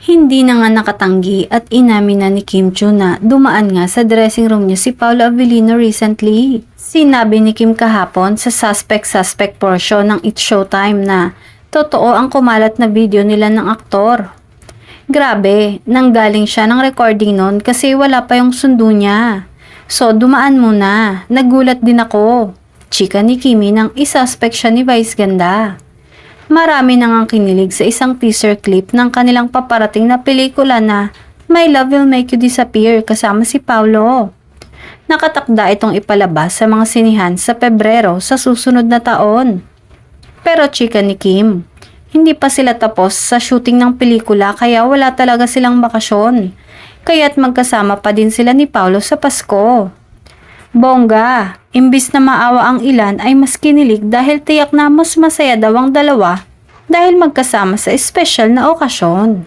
Hindi na nga nakatanggi at inamin na ni Kim Chu na dumaan nga sa dressing room niya si Paolo Avellino recently. Sinabi ni Kim kahapon sa suspect portion ng It's Showtime na totoo ang kumalat na video nila ng aktor. Grabe, nanggaling siya ng recording nun kasi wala pa yung sundo niya. So dumaan muna, nagulat din ako. Chika ni Kimi nang isuspect siya ni Vice Ganda. Marami nang ang kinilig sa isang teaser clip ng kanilang paparating na pelikula na My Love Will Make You Disappear kasama si Paolo. Nakatakda itong ipalabas sa mga sinihan sa Pebrero sa susunod na taon. Pero chika ni Kim, hindi pa sila tapos sa shooting ng pelikula kaya wala talaga silang bakasyon. Kaya't magkasama pa din sila ni Paolo sa Pasko. Bongga, imbis na maawa ang ilan ay mas kinilig dahil tiyak na mas masaya daw ang dalawa dahil magkasama sa espesyal na okasyon.